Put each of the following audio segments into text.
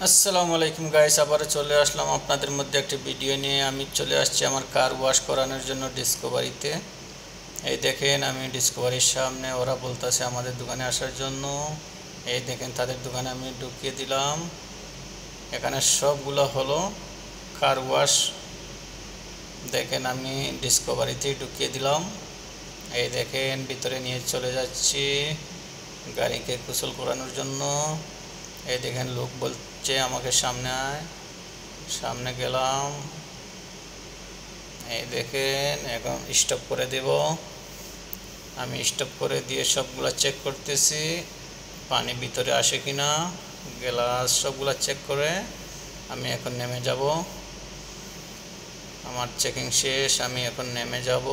আসসালামু আলাইকুম গাইস, আবার চলে আসলাম আপনাদের মধ্যে একটি ভিডিও নিয়ে। আমি চলে আসছি আমার কার ওয়াশ করানোর জন্য ডিসকভারিতে। এই দেখেন আমি ডিসকভারির সামনে, ওরা বলতেছে আমাদের দোকানে আসার জন্য। এই দেখেন তাদের দোকানে আমি ঢুকিয়ে দিলাম। এখানে সবগুলো হলো কার ওয়াশ। দেখেন আমি ডিসকভারিতেই ঢুকিয়ে দিলাম। এই দেখেন ভিতরে নিয়ে চলে যাচ্ছি গাড়িকে গোসল করানোর জন্য। এই দেখেন লোক বলছে আমাকে সামনে আয়, সামনে গেলাম। এই দেখেন এখন স্টপ করে দেব। আমি স্টপ করে দিয়ে সবগুলা চেক করতেছি পানি ভিতরে আসে কিনা। গ্লাস সবগুলা চেক করে আমি এখন নেমে যাব। আমার চেকিং শেষ, আমি এখন নেমে যাব।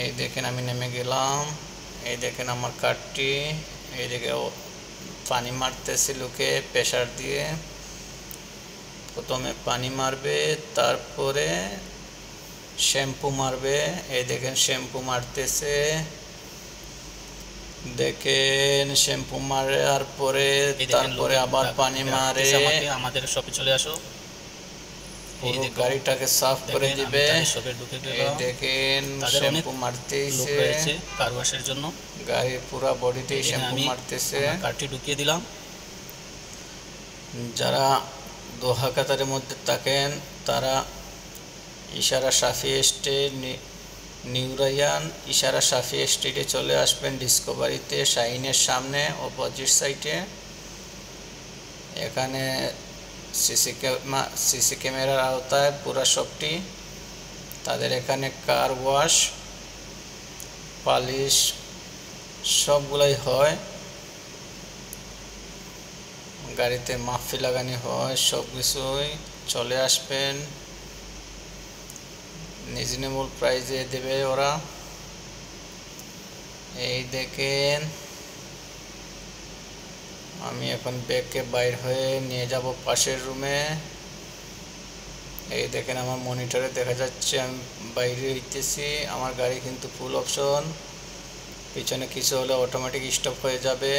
এই দেখেন আমি নেমে গেলাম। এই দেখেন আমার কারটি। এই দেখে পানি মারতেছে লোকে প্রেসার দিয়ে। প্রথমে পানি মারবে, তারপরে শ্যাম্পু মারবে। এই দেখেন শ্যাম্পু মারতেছে, দেখেন শ্যাম্পু মারে আর পরে তারপরে আবার পানি মারে। আমাদের শপে চলে আসো, পুরো গাড়িটাকে সাফ করে দিবে। এই দেখেন শ্যাম্পু মারতেছে কার ওয়াশের জন্য। গাড়ির পুরো বডিতেই শ্যাম্পু মারতেছে। কারটি ঢুকিয়ে দিলাম। যারা দোহা কাতারের মধ্যে থাকেন তারা ইশারা শাফি স্ট্রিট, নিউরাইয়ান ইশারা শাফি স্ট্রিটে চলে আসবেন ডিসকভারিতে, শাহিনের সামনে অপোজিট সাইডে। এখানে সিসি ক্যামেরার আওতায় পুরা শপটি। তাদের এখানে কার ওয়াশ, পালিশ সবগুলাই হয়। গাড়িতে মাফি লাগানি হয়, সব কিছুই। চলে আসবেন, রিজনেবল প্রাইসে দেবে ওরা। এই দেখেন আমি এখন ব্যাগকে বাইর হয়ে নিয়ে যাব পাশের রুমে। এই দেখেন আমার মনিটরে দেখা যাচ্ছে আমি বাইরে হইতেছি। আমার গাড়ি কিন্তু ফুল অপশন, পিছনে কিছু হলে অটোমেটিক স্টপ হয়ে যাবে।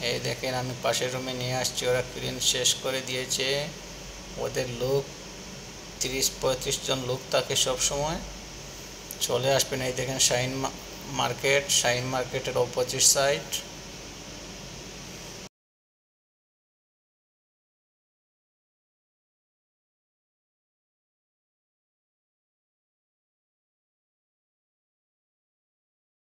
এই দেখেন আমি পাশের রুমে নিয়ে আসছি, ওরা ক্লিন শেষ করে দিয়েছে। ওদের লোক 30-35 জন লোক থাকে সব সময়। চলে আসবেন। এই দেখেন শাহিন মার্কেটের অপোজিট সাইড।